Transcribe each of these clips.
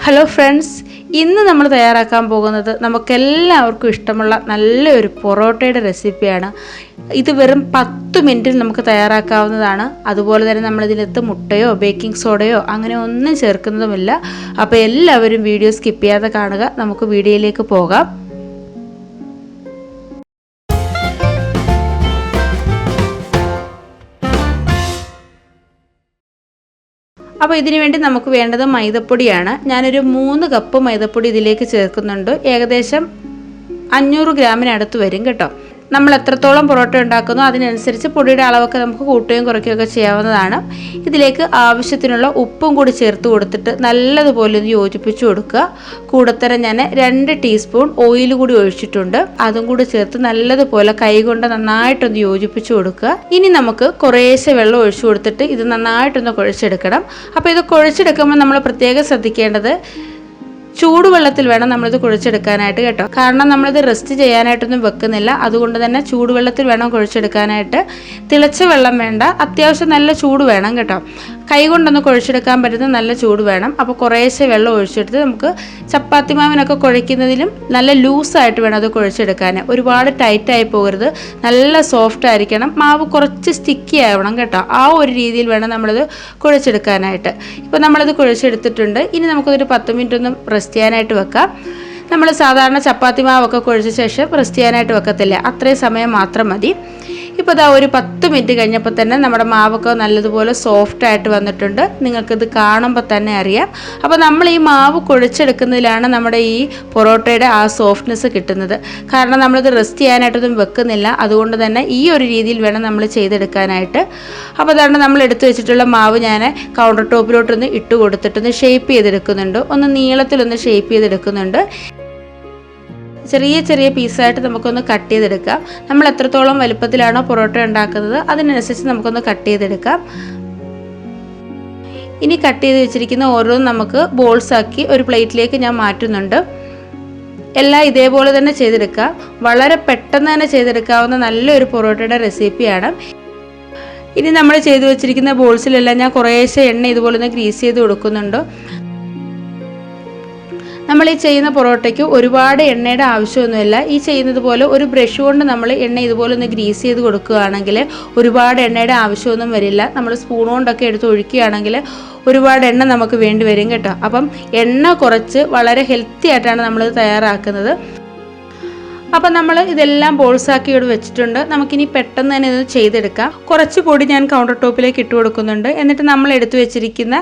Hello friends, ഇന്ന് നമ്മൾ തയ്യാറാക്കാൻ പോകുന്നത് നമുക്കെല്ലാവർക്കും ഇഷ്ടമുള്ള നല്ലൊരു പൊറോട്ടയുടെ റെസിപ്പിയാണ്. ഇത് വെറും 10 മിനിറ്റിൽ നമുക്ക് തയ്യാറാക്കാവുന്നതാണ്. അതുപോലെ തന്നെ നമ്മളിതിനകത്ത് മുട്ടയോ ബേക്കിംഗ് സോഡയോ അങ്ങനെ ഒന്നും ചേർക്കുന്നതുമില്ല. അപ്പോൾ എല്ലാവരും വീഡിയോ സ്കിപ്പ് ചെയ്യാതെ കാണുക. നമുക്ക് വീഡിയോയിലേക്ക് പോകാം. അപ്പോൾ ഇതിനു വേണ്ടി നമുക്ക് വേണ്ടത് മൈദപ്പൊടിയാണ്. ഞാനൊരു 3 കപ്പ് മൈദപ്പൊടി ഇതിലേക്ക് ചേർക്കുന്നുണ്ട്. ഏകദേശം 500 ഗ്രാമിനടുത്ത് വരും കേട്ടോ. നമ്മൾ എത്രത്തോളം പൊറോട്ട ഉണ്ടാക്കുന്നോ അതിനനുസരിച്ച് പൊടിയുടെ അളവൊക്കെ നമുക്ക് കൂട്ടുകയും കുറയ്ക്കുകയൊക്കെ ചെയ്യാവുന്നതാണ്. ഇതിലേക്ക് ആവശ്യത്തിനുള്ള ഉപ്പും കൂടി ചേർത്ത് കൊടുത്തിട്ട് നല്ലതുപോലെ ഒന്ന് യോജിപ്പിച്ച് കൊടുക്കുക. കൂടത്തരം ഞാൻ 2 ടീസ്പൂൺ ഓയിൽ കൂടി ഒഴിച്ചിട്ടുണ്ട്. അതും കൂടി ചേർത്ത് നല്ലതുപോലെ കൈകൊണ്ട് നന്നായിട്ടൊന്ന് യോജിപ്പിച്ച് കൊടുക്കുക. ഇനി നമുക്ക് കുറേശ്ശെ വെള്ളം ഒഴിച്ചു കൊടുത്തിട്ട് ഇത് നന്നായിട്ടൊന്ന് കുഴച്ചെടുക്കണം. അപ്പോൾ ഇത് കുഴച്ചെടുക്കുമ്പോൾ നമ്മൾ പ്രത്യേകം ശ്രദ്ധിക്കേണ്ടത് ചൂടുവെള്ളത്തിൽ വേണം നമ്മളിത് കുഴച്ചെടുക്കാനായിട്ട് കേട്ടോ. കാരണം നമ്മളിത് റെസ്റ്റ് ചെയ്യാനായിട്ടൊന്നും വെക്കുന്നില്ല. അതുകൊണ്ട് തന്നെ ചൂടുവെള്ളത്തിൽ വേണം കുഴച്ചെടുക്കാനായിട്ട്. തിളച്ച വെള്ളം വേണ്ട, അത്യാവശ്യം നല്ല ചൂട് വേണം കേട്ടോ. കൈ കൊണ്ടൊന്ന് കുഴച്ചെടുക്കാൻ പറ്റുന്ന നല്ല ചൂട് വേണം. അപ്പോൾ കുറേശ്ശെ വെള്ളം ഒഴിച്ചെടുത്ത് നമുക്ക് ചപ്പാത്തി മാവിനൊക്കെ കുഴയ്ക്കുന്നതിലും നല്ല ലൂസായിട്ട് വേണം അത് കുഴച്ചെടുക്കാൻ. ഒരുപാട് ടൈറ്റായി പോകരുത്, നല്ല സോഫ്റ്റ് ആയിരിക്കണം. മാവ് കുറച്ച് സ്റ്റിക്കി ആവണം കേട്ടോ. ആ ഒരു രീതിയിൽ വേണം നമ്മളിത് കുഴച്ചെടുക്കാനായിട്ട്. ഇപ്പോൾ നമ്മളിത് കുഴച്ചെടുത്തിട്ടുണ്ട്. ഇനി നമുക്കതൊരു 10 മിനിറ്റ് ഒന്നും റെസ്റ്റ് ചെയ്യാനായിട്ട് വെക്കാം. നമ്മൾ സാധാരണ ചപ്പാത്തി മാവൊക്കെ കുഴച്ച ശേഷം റെസ്റ്റ് ചെയ്യാനായിട്ട് വെക്കത്തില്ല, അത്രയും സമയം മാത്രം മതി. ഇപ്പോൾ ഇതാ ഒരു 10 മിനിറ്റ് കഴിഞ്ഞപ്പോൾ തന്നെ നമ്മുടെ മാവൊക്കെ നല്ലതുപോലെ സോഫ്റ്റായിട്ട് വന്നിട്ടുണ്ട്. നിങ്ങൾക്കിത് കാണുമ്പോൾ തന്നെ അറിയാം. അപ്പോൾ നമ്മൾ ഈ മാവ് കുഴച്ചെടുക്കുന്നതിലാണ് നമ്മുടെ ഈ പൊറോട്ടയുടെ ആ സോഫ്റ്റ്നെസ് കിട്ടുന്നത്. കാരണം നമ്മളിത് റെസ്റ്റ് ചെയ്യാനായിട്ടൊന്നും വെക്കുന്നില്ല. അതുകൊണ്ട് തന്നെ ഈ ഒരു രീതിയിൽ വേണം നമ്മൾ ചെയ്തെടുക്കാനായിട്ട്. അപ്പോൾ അതാണ് നമ്മൾ എടുത്തു വെച്ചിട്ടുള്ള മാവ് ഞാൻ കൗണ്ടർ ടോപ്പിലോട്ടൊന്ന് ഇട്ട് കൊടുത്തിട്ടൊന്ന് ഷേപ്പ് ചെയ്തെടുക്കുന്നുണ്ട്. ഒന്ന് നീളത്തിലൊന്ന് ഷേപ്പ് ചെയ്തെടുക്കുന്നുണ്ട്. ചെറിയ ചെറിയ പീസായിട്ട് നമുക്കൊന്ന് കട്ട് ചെയ്തെടുക്കാം. നമ്മൾ എത്രത്തോളം വലുപ്പത്തിലാണോ പൊറോട്ട ഉണ്ടാക്കുന്നത് അതിനനുസരിച്ച് നമുക്കൊന്ന് കട്ട് ചെയ്തെടുക്കാം. ഇനി കട്ട് ചെയ്ത് വെച്ചിരിക്കുന്ന ഓരോന്നും നമുക്ക് ബോൾസ് ആക്കി ഒരു പ്ലേറ്റിലേക്ക് ഞാൻ മാറ്റുന്നുണ്ട്. എല്ലാം ഇതേപോലെ തന്നെ ചെയ്തെടുക്കാം. വളരെ പെട്ടെന്ന് തന്നെ ചെയ്തെടുക്കാവുന്ന നല്ലൊരു പൊറോട്ടയുടെ റെസിപ്പിയാണ്. ഇനി നമ്മൾ ചെയ്ത് വെച്ചിരിക്കുന്ന ബോൾസിലെല്ലാം ഞാൻ കുറേശ്ശെ എണ്ണ ഇതുപോലെ ഒന്ന് ഗ്രീസ് ചെയ്ത് കൊടുക്കുന്നുണ്ട്. നമ്മൾ ഈ ചെയ്യുന്ന പൊറോട്ടയ്ക്ക് ഒരുപാട് എണ്ണയുടെ ആവശ്യമൊന്നുമില്ല. ഈ ചെയ്യുന്നത് പോലെ ഒരു ബ്രഷ് കൊണ്ട് നമ്മൾ എണ്ണ ഇതുപോലെ ഒന്ന് ഗ്രീസ് ചെയ്ത് കൊടുക്കുകയാണെങ്കിൽ ഒരുപാട് എണ്ണയുടെ ആവശ്യമൊന്നും വരില്ല. നമ്മൾ സ്പൂൺ കൊണ്ടൊക്കെ എടുത്ത് ഒഴിക്കുകയാണെങ്കിൽ ഒരുപാട് എണ്ണ നമുക്ക് വേണ്ടി വരും കേട്ടോ. അപ്പം എണ്ണ കുറച്ച് വളരെ ഹെൽത്തി ആയിട്ടാണ് നമ്മളിത് തയ്യാറാക്കുന്നത്. അപ്പം നമ്മൾ ഇതെല്ലാം ബോൾസാക്കി ഇവിടെ വെച്ചിട്ടുണ്ട്. നമുക്കിനി പെട്ടെന്ന് തന്നെ ഇത് ചെയ്തെടുക്കാം. കുറച്ച് പൊടി ഞാൻ കൗണ്ടർ ടോപ്പിലേക്ക് ഇട്ട് കൊടുക്കുന്നുണ്ട്. എന്നിട്ട് നമ്മൾ എടുത്തു വെച്ചിരിക്കുന്ന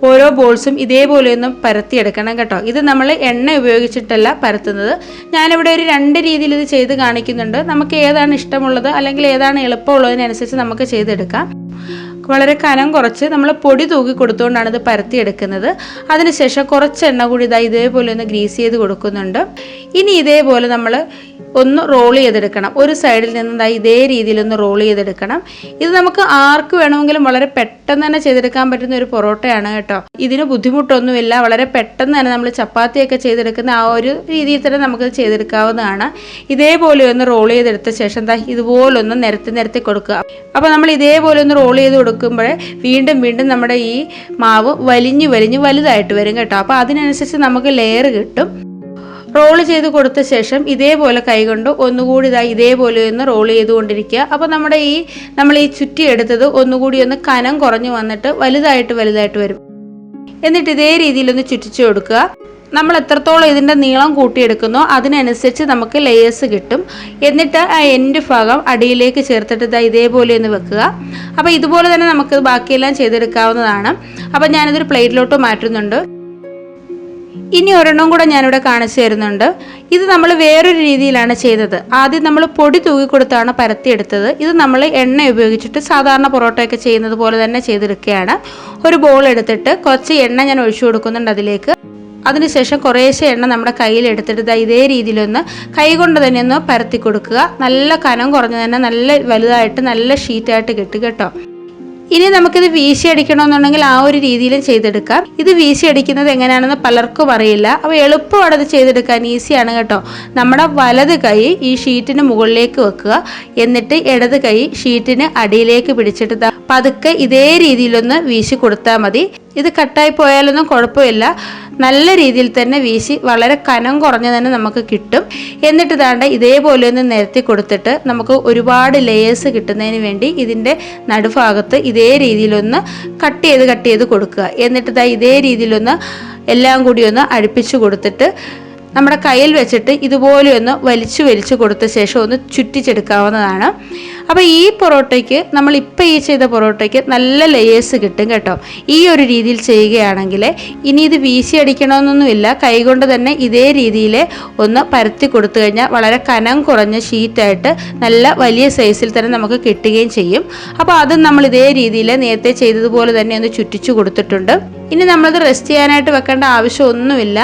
ഓരോ ബോൾസും ഇതേപോലെ ഒന്ന് പരത്തിയെടുക്കണം കേട്ടോ. ഇത് നമ്മൾ എണ്ണ ഉപയോഗിച്ചിട്ടല്ല പരത്തുന്നത്. ഞാനിവിടെ ഒരു 2 രീതിയിൽ ഇത് ചെയ്ത് കാണിക്കുന്നുണ്ട്. നമുക്ക് ഏതാണ് ഇഷ്ടമുള്ളത് അല്ലെങ്കിൽ ഏതാണ് എളുപ്പമുള്ളതിനനുസരിച്ച് നമുക്ക് ചെയ്തെടുക്കാം. വളരെ കനം കുറച്ച് നമ്മൾ പൊടി തൂക്കി കൊടുത്തുകൊണ്ടാണ് ഇത് പരത്തിയെടുക്കുന്നത്. അതിനുശേഷം കുറച്ച് എണ്ണ കൂടി ഇതേപോലെ ഒന്ന് ഗ്രീസ് ചെയ്ത് കൊടുക്കുന്നുണ്ട്. ഇനി ഇതേപോലെ നമ്മൾ ഒന്ന് റോൾ ചെയ്തെടുക്കണം. ഒരു സൈഡിൽ നിന്ന് ഇതേ രീതിയിലൊന്ന് റോൾ ചെയ്തെടുക്കണം. ഇത് നമുക്ക് ആർക്ക് വേണമെങ്കിലും വളരെ പെട്ടെന്ന് തന്നെ ചെയ്തെടുക്കാൻ പറ്റുന്ന ഒരു പൊറോട്ടയാണ് കേട്ടോ. ഇതിന് ബുദ്ധിമുട്ടൊന്നുമില്ല. വളരെ പെട്ടെന്ന് തന്നെ നമ്മൾ ചപ്പാത്തിയൊക്കെ ചെയ്തെടുക്കുന്ന ആ ഒരു രീതിയിൽ തന്നെ നമുക്ക് ചെയ്തെടുക്കാവുന്നതാണ്. ഇതേപോലെ ഒന്ന് റോൾ ചെയ്തെടുത്ത ശേഷം ഇതുപോലൊന്ന് നിരത്തി കൊടുക്കുക. അപ്പോൾ നമ്മൾ ഇതേപോലെ ഒന്ന് റോൾ ചെയ്ത് കൊടുക്കുമ്പോൾ വീണ്ടും നമ്മുടെ ഈ മാവ് വലിഞ്ഞ് വലുതായിട്ട് വരും കേട്ടോ. അപ്പോൾ അതിനനുസരിച്ച് നമുക്ക് ലെയർ കിട്ടും. റോൾ ചെയ്ത് കൊടുത്ത ശേഷം ഇതേപോലെ കൈകൊണ്ട് ഒന്നുകൂടി ഇതേപോലെ ഒന്ന് റോൾ ചെയ്തുകൊണ്ടിരിക്കുക. അപ്പോൾ നമ്മൾ ഈ ചുറ്റിയെടുത്തത് ഒന്നുകൂടി ഒന്ന് കനം കുറഞ്ഞു വന്നിട്ട് വലുതായിട്ട് വരും. എന്നിട്ട് ഇതേ രീതിയിലൊന്ന് ചുറ്റിച്ചു കൊടുക്കുക. നമ്മൾ എത്രത്തോളം ഇതിൻ്റെ നീളം കൂട്ടിയെടുക്കുന്നോ അതിനനുസരിച്ച് നമുക്ക് ലെയേഴ്സ് കിട്ടും. എന്നിട്ട് ആ എൻഡ് ഭാഗം അടിയിലേക്ക് ചേർത്തിട്ട് ഇതേപോലെ ഒന്ന് വെക്കുക. അപ്പോൾ ഇതുപോലെ തന്നെ നമുക്ക് ബാക്കിയെല്ലാം ചെയ്തെടുക്കാവുന്നതാണ്. അപ്പോൾ ഞാനിതൊരു പ്ലേറ്റിലോട്ട് മാറ്റുന്നുണ്ട്. ഇനി ഒരെണ്ണം കൂടെ ഞാനിവിടെ കാണിച്ചു തരുന്നുണ്ട്. ഇത് നമ്മൾ വേറൊരു രീതിയിലാണ് ചെയ്തത്. ആദ്യം നമ്മൾ പൊടി തൂക്കി കൊടുത്താണ് പരത്തിയെടുത്തത്. ഇത് നമ്മൾ എണ്ണ ഉപയോഗിച്ചിട്ട് സാധാരണ പൊറോട്ടയൊക്കെ ചെയ്യുന്നത് പോലെ തന്നെ ചെയ്തെടുക്കുകയാണ്. ഒരു ബോൾ എടുത്തിട്ട് കുറച്ച് എണ്ണ ഞാൻ ഒഴിച്ചു കൊടുക്കുന്നുണ്ട് അതിലേക്ക്. അതിനുശേഷം കുറേശ്ശെ എണ്ണ നമ്മുടെ കയ്യിലെടുത്തിട്ട് ഇതേ രീതിയിലൊന്ന് കൈ കൊണ്ട് തന്നെ ഒന്ന് പരത്തി കൊടുക്കുക. നല്ല കനം കുറഞ്ഞ് തന്നെ നല്ല വലുതായിട്ട് നല്ല ഷീറ്റായിട്ട് കിട്ടും കേട്ടോ. ഇനി നമുക്കിത് വീശി അടിക്കണമെന്നുണ്ടെങ്കിൽ ആ ഒരു രീതിയിലും ചെയ്തെടുക്കാം. ഇത് വീശി അടിക്കുന്നത് എങ്ങനെയാണെന്ന് പലർക്കും അറിയില്ല. അപ്പോൾ എളുപ്പമാണ് ഇത് ചെയ്തെടുക്കാൻ, ഈസിയാണ് കേട്ടോ. നമ്മുടെ വലത് കൈ ഈ ഷീറ്റിന് മുകളിലേക്ക് വെക്കുക. എന്നിട്ട് ഇടത് കൈ ഷീറ്റിന് അടിയിലേക്ക് പിടിച്ചിട്ട് പതുക്കെ ഇതേ രീതിയിലൊന്ന് വീശി കൊടുത്താൽ മതി. ഇത് കട്ടായി പോയാലൊന്നും കുഴപ്പമില്ല. നല്ല രീതിയിൽ തന്നെ വീശി വളരെ കനം കുറഞ്ഞ് തന്നെ നമുക്ക് കിട്ടും. എന്നിട്ട് ദാണ്ട ഇതേപോലെ ഒന്ന് നിരത്തി കൊടുത്തിട്ട് നമുക്ക് ഒരുപാട് ലെയേഴ്സ് കിട്ടുന്നതിന് വേണ്ടി ഇതിൻ്റെ നടുഭാഗത്ത് ഇതേ രീതിയിലൊന്ന് കട്ട് ചെയ്ത് കൊടുക്കുക. എന്നിട്ട് ഇതേ രീതിയിലൊന്ന് എല്ലാം കൂടി ഒന്ന് അടുപ്പിച്ച് കൊടുത്തിട്ട് നമ്മുടെ കയ്യിൽ വെച്ചിട്ട് ഇതുപോലെ ഒന്ന് വലിച്ചു കൊടുത്ത ശേഷം ഒന്ന് ചുറ്റിച്ചെടുക്കാവുന്നതാണ്. അപ്പോൾ ഈ പൊറോട്ടയ്ക്ക് നമ്മളിപ്പോൾ ഈ ചെയ്ത പൊറോട്ടയ്ക്ക് നല്ല ലെയേഴ്സ് കിട്ടും കേട്ടോ. ഈ ഒരു രീതിയിൽ ചെയ്യുകയാണെങ്കിൽ ഇനി ഇത് വീശി അടിക്കണമെന്നൊന്നുമില്ല, കൈകൊണ്ട് തന്നെ ഇതേ രീതിയിൽ ഒന്ന് പരത്തി കൊടുത്തു കഴിഞ്ഞാൽ വളരെ കനം കുറഞ്ഞ ഷീറ്റായിട്ട് നല്ല വലിയ സൈസിൽ തന്നെ നമുക്ക് കിട്ടുകയും ചെയ്യും. അപ്പോൾ അതും നമ്മൾ ഇതേ രീതിയിൽ നേരത്തെ ചെയ്തതുപോലെ തന്നെ ഒന്ന് ചുറ്റിച്ചു കൊടുത്തിട്ടുണ്ട്. ഇനി നമ്മളത് റെസ്റ്റ് ചെയ്യാനായിട്ട് വെക്കേണ്ട ആവശ്യമൊന്നുമില്ല.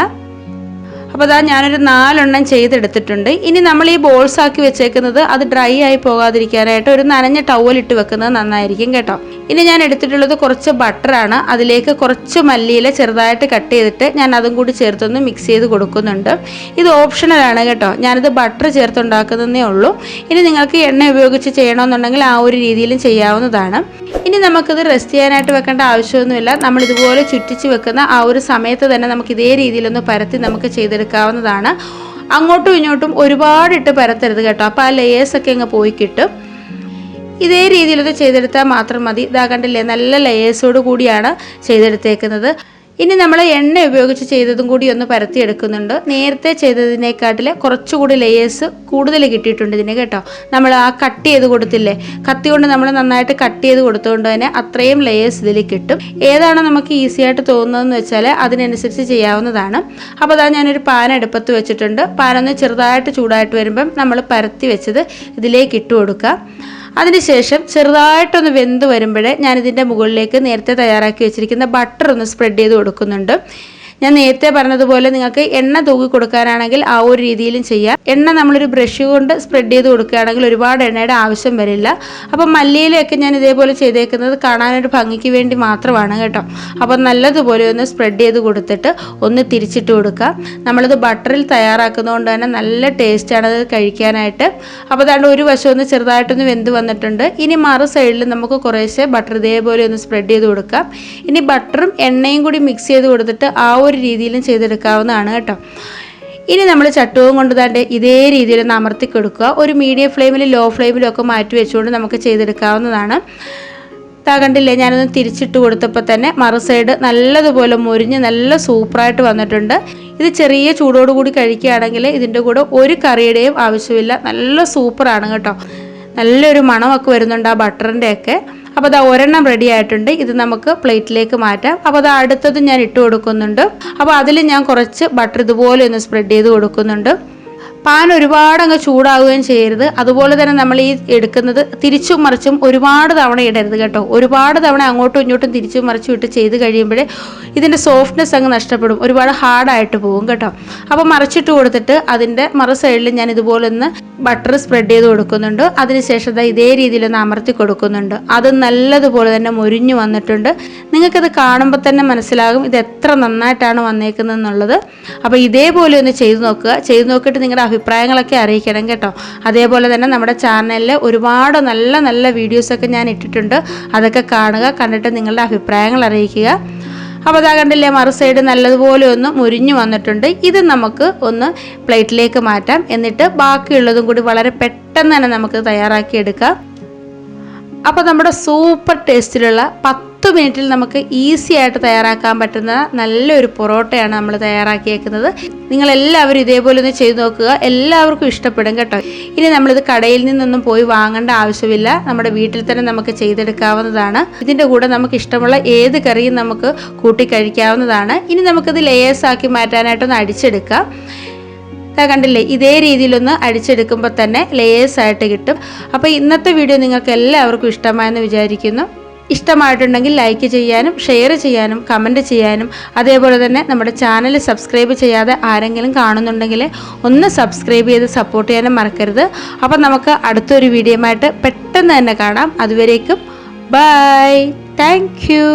അപ്പോൾ ഞാനൊരു 4 എണ്ണം ചെയ്തെടുത്തിട്ടുണ്ട്. ഇനി നമ്മൾ ഈ ബോൾസ് ആക്കി വെച്ചേക്കുന്നത് അത് ഡ്രൈ ആയി പോകാതിരിക്കാനായിട്ട് ഒരു നനഞ്ഞ ടവൽ ഇട്ട് വെക്കുന്നത് നന്നായിരിക്കും കേട്ടോ. ഇനി ഞാൻ എടുത്തിട്ടുള്ളത് കുറച്ച് ബട്ടറാണ്. അതിലേക്ക് കുറച്ച് മല്ലിയില ചെറുതായിട്ട് കട്ട് ചെയ്തിട്ട് ഞാൻ അതും കൂടി ചേർത്തൊന്ന് മിക്സ് ചെയ്ത് കൊടുക്കുന്നുണ്ട്. ഇത് ഓപ്ഷണലാണ് കേട്ടോ, ഞാനിത് ബട്ടർ ചേർത്തുണ്ടാക്കുന്നതേ ഉള്ളൂ. ഇനി നിങ്ങൾക്ക് എണ്ണ ഉപയോഗിച്ച് ചെയ്യണമെന്നുണ്ടെങ്കിൽ ആ ഒരു രീതിയിലും ചെയ്യാവുന്നതാണ്. ഇനി നമുക്കിത് റെസ്റ്റ് ചെയ്യാനായിട്ട് വെക്കേണ്ട ആവശ്യമൊന്നുമില്ല. നമ്മൾ ഇതുപോലെ ചുറ്റിച്ച് വെക്കുന്ന ആ ഒരു സമയത്ത് തന്നെ നമുക്ക് ഇതേ രീതിയിലൊന്ന് പരത്തി നമുക്ക് ചെയ്തെടുക്കാവുന്നതാണ്. അങ്ങോട്ടും ഇങ്ങോട്ടും ഒരുപാടിട്ട് പരത്തരുത് കേട്ടോ, അപ്പോൾ ആ ലെയേഴ്സൊക്കെ അങ്ങ് പോയി കിട്ടും. ഇതേ രീതിയിലത് ചെയ്തെടുത്താൽ മാത്രം മതി. ഇതാ കണ്ടില്ലേ, നല്ല ലെയേഴ്സോട് കൂടിയാണ് ചെയ്തെടുത്തേക്കുന്നത്. ഇനി നമ്മൾ എണ്ണ ഉപയോഗിച്ച് ചെയ്തതും കൂടി ഒന്ന് പരത്തിയെടുക്കുന്നുണ്ട്. നേരത്തെ ചെയ്തതിനേക്കാട്ടിൽ കുറച്ചുകൂടി ലെയേഴ്സ് കൂടുതൽ കിട്ടിയിട്ടുണ്ട് ഇതിന് കേട്ടോ. നമ്മൾ ആ കട്ട് ചെയ്ത് കൊടുത്തില്ലേ, കത്തി കൊണ്ട് നമ്മൾ നന്നായിട്ട് കട്ട് ചെയ്ത് കൊടുത്തുകൊണ്ട് തന്നെ അത്രയും ലെയേഴ്സ് ഇതിൽ കിട്ടും. ഏതാണ് നമുക്ക് ഈസി ആയിട്ട് തോന്നുന്നതെന്ന് വെച്ചാൽ അതിനനുസരിച്ച് ചെയ്യാവുന്നതാണ്. അപ്പോൾ ഞാനൊരു പാൻ അടുപ്പത്ത് വെച്ചിട്ടുണ്ട്. പാനൊന്ന് ചെറുതായിട്ട് ചൂടായിട്ട് വരുമ്പം നമ്മൾ പരത്തി വെച്ചത് ഇതിലേക്ക് ഇട്ട് കൊടുക്കുക. അതിനുശേഷം ചെറുതായിട്ടൊന്ന് വെന്ത് വരുമ്പോഴേ ഞാനിതിൻ്റെ മുകളിലേക്ക് നേരത്തെ തയ്യാറാക്കി വെച്ചിരിക്കുന്ന ബട്ടർ ഒന്ന് സ്പ്രെഡ് ചെയ്ത് കൊടുക്കുന്നുണ്ട്. ഞാൻ നേരത്തെ പറഞ്ഞതുപോലെ നിങ്ങൾക്ക് എണ്ണ തൂക്കി കൊടുക്കാനാണെങ്കിൽ ആ ഒരു രീതിയിലും ചെയ്യാം. എണ്ണ നമ്മളൊരു ബ്രഷ് കൊണ്ട് സ്പ്രെഡ് ചെയ്ത് കൊടുക്കുകയാണെങ്കിൽ ഒരുപാട് എണ്ണയുടെ ആവശ്യം വരില്ല. അപ്പോൾ മല്ലിയിലൊക്കെ ഞാൻ ഇതേപോലെ ചെയ്തേക്കുന്നത് കാണാനൊരു ഭംഗിക്ക് വേണ്ടി മാത്രമാണ് കേട്ടോ. അപ്പോൾ നല്ലതുപോലെ ഒന്ന് സ്പ്രെഡ് ചെയ്ത് കൊടുത്തിട്ട് ഒന്ന് തിരിച്ചിട്ട് കൊടുക്കുക. നമ്മളിത് ബട്ടറിൽ തയ്യാറാക്കുന്നതുകൊണ്ട് തന്നെ നല്ല ടേസ്റ്റാണ് അത് കഴിക്കാനായിട്ട്. അപ്പോൾ അതുകൊണ്ട് ഒരു വശം ഒന്ന് ചെറുതായിട്ടൊന്ന് വെന്ത് വന്നിട്ടുണ്ട്. ഇനി മറു സൈഡിൽ നമുക്ക് കുറേശ്ശെ ബട്ടർ ഇതേപോലെ ഒന്ന് സ്പ്രെഡ് ചെയ്ത് കൊടുക്കാം. ഇനി ബട്ടറും എണ്ണയും കൂടി മിക്സ് ചെയ്ത് കൊടുത്തിട്ട് ആ ഒരു രീതിയിലും ചെയ്തെടുക്കാവുന്നതാണ് കേട്ടോ. ഇനി നമ്മൾ ചട്ടുകം കൊണ്ട് തന്നെ ഇതേ രീതിയിൽ ഒന്ന് അമർത്തി കൊടുക്കുക. ഒരു മീഡിയം ഫ്ലെയിമിൽ ലോ ഫ്ലെയിമിലും ഒക്കെ മാറ്റി വെച്ചുകൊണ്ട് നമുക്ക് ചെയ്തെടുക്കാവുന്നതാണ്. കണ്ടില്ലേ, ഞാനൊന്ന് തിരിച്ചിട്ട് കൊടുത്തപ്പോൾ തന്നെ മറു സൈഡ് നല്ലതുപോലെ മുരിഞ്ഞ് നല്ല സൂപ്പറായിട്ട് വന്നിട്ടുണ്ട്. ഇത് ചെറിയ ചൂടോടുകൂടി കഴിക്കുകയാണെങ്കിൽ ഇതിൻ്റെ കൂടെ ഒരു കറിയുടെയും ആവശ്യമില്ല. നല്ല സൂപ്പറാണ് കേട്ടോ. നല്ലൊരു മണമൊക്കെ വരുന്നുണ്ട് ആ ബട്ടറിൻ്റെയൊക്കെ. അപ്പോൾ ഒരെണ്ണം റെഡി ആയിട്ടുണ്ട്. ഇത് നമുക്ക് പ്ലേറ്റിലേക്ക് മാറ്റാം. അപ്പോൾ അടുത്തത് ഞാൻ ഇട്ട് കൊടുക്കുന്നുണ്ട്. അപ്പോൾ അതിൽ ഞാൻ കുറച്ച് ബട്ടർ ഇതുപോലെ ഒന്ന് സ്പ്രെഡ് ചെയ്ത് കൊടുക്കുന്നുണ്ട്. പാൻ ഒരുപാട് അങ്ങ് ചൂടാവുകയും ചെയ്യരുത്. അതുപോലെ തന്നെ നമ്മൾ ഈ എടുക്കുന്നത് തിരിച്ചും മറിച്ചും ഒരുപാട് തവണ ഇടരുത് കേട്ടോ. ഒരുപാട് തവണ അങ്ങോട്ടും ഇങ്ങോട്ടും തിരിച്ചും മറിച്ചും ഇട്ട് ചെയ്ത് കഴിയുമ്പോഴേ ഇതിൻ്റെ സോഫ്റ്റ്നെസ് അങ്ങ് നഷ്ടപ്പെടും, ഒരുപാട് ഹാർഡായിട്ട് പോകും കേട്ടോ. അപ്പോൾ മറിച്ചിട്ട് കൊടുത്തിട്ട് അതിൻ്റെ മറു സൈഡിൽ ഞാൻ ഇതുപോലെ ഒന്ന് ബട്ടർ സ്പ്രെഡ് ചെയ്ത് കൊടുക്കുന്നുണ്ട്. അതിനുശേഷം ഇതേ രീതിയിലൊന്ന് അമർത്തി കൊടുക്കുന്നുണ്ട്. അത് നല്ലതുപോലെ തന്നെ മുരിഞ്ഞു വന്നിട്ടുണ്ട്. നിങ്ങൾക്കത് കാണുമ്പോൾ തന്നെ മനസ്സിലാകും ഇത് എത്ര നന്നായിട്ടാണ് വന്നേക്കുന്നത് എന്നുള്ളത്. അപ്പോൾ ഇതേപോലെ ഒന്ന് ചെയ്ത് നോക്കുക. ചെയ്ത് നോക്കിയിട്ട് നിങ്ങളുടെ അഭിപ്രായങ്ങളൊക്കെ അറിയിക്കണം കേട്ടോ. അതേപോലെ തന്നെ നമ്മുടെ ചാനലിൽ ഒരുപാട് നല്ല നല്ല വീഡിയോസൊക്കെ ഞാൻ ഇട്ടിട്ടുണ്ട്. അതൊക്കെ കാണുക, കണ്ടിട്ട് നിങ്ങളുടെ അഭിപ്രായങ്ങൾ അറിയിക്കുക. അപ്പോൾ കണ്ടില്ലേ, മറു സൈഡ് നല്ലതുപോലെ ഒന്ന് മുരിഞ്ഞു വന്നിട്ടുണ്ട്. ഇത് നമുക്ക് ഒന്ന് പ്ലേറ്റിലേക്ക് മാറ്റാം. എന്നിട്ട് ബാക്കിയുള്ളതും കൂടി വളരെ പെട്ടെന്ന് തന്നെ നമുക്ക് തയ്യാറാക്കിയെടുക്കാം. അപ്പോൾ നമ്മുടെ സൂപ്പർ ടേസ്റ്റിലുള്ള 10 മിനിറ്റിൽ നമുക്ക് ഈസി ആയിട്ട് തയ്യാറാക്കാൻ പറ്റുന്ന നല്ലൊരു പൊറോട്ടയാണ് നമ്മൾ തയ്യാറാക്കിയേക്കുന്നത്. നിങ്ങളെല്ലാവരും ഇതേപോലെ ഒന്ന് ചെയ്ത് നോക്കുക, എല്ലാവർക്കും ഇഷ്ടപ്പെടും കേട്ടോ. ഇനി നമ്മളിത് കടയിൽ നിന്നൊന്നും പോയി വാങ്ങേണ്ട ആവശ്യമില്ല, നമ്മുടെ വീട്ടിൽ തന്നെ നമുക്ക് ചെയ്തെടുക്കാവുന്നതാണ്. ഇതിൻ്റെ കൂടെ നമുക്ക് ഇഷ്ടമുള്ള ഏത് കറിയും നമുക്ക് കൂട്ടി കഴിക്കാവുന്നതാണ്. ഇനി നമുക്കിത് ലെയേഴ്സ് ആക്കി മാറ്റാനായിട്ടൊന്ന് അടിച്ചെടുക്കാം. കണ്ടില്ലേ, ഇതേ രീതിയിലൊന്ന് അടിച്ചെടുക്കുമ്പോൾ തന്നെ ലേയേഴ്സ് ആയിട്ട് കിട്ടും. അപ്പോൾ ഇന്നത്തെ വീഡിയോ നിങ്ങൾക്ക് എല്ലാവർക്കും ഇഷ്ടമായെന്ന് വിചാരിക്കുന്നു. ഇഷ്ടമായിട്ടുണ്ടെങ്കിൽ ലൈക്ക് ചെയ്യാനും ഷെയർ ചെയ്യാനും കമൻറ്റ് ചെയ്യാനും അതേപോലെ തന്നെ നമ്മുടെ ചാനൽ സബ്സ്ക്രൈബ് ചെയ്യാതെ ആരെങ്കിലും കാണുന്നുണ്ടെങ്കിൽ ഒന്ന് സബ്സ്ക്രൈബ് ചെയ്ത് സപ്പോർട്ട് ചെയ്യാനും മറക്കരുത്. അപ്പോൾ നമുക്ക് അടുത്തൊരു വീഡിയോയുമായിട്ട് പെട്ടെന്ന് തന്നെ കാണാം. അതുവരേക്കും ബൈ, താങ്ക് യു.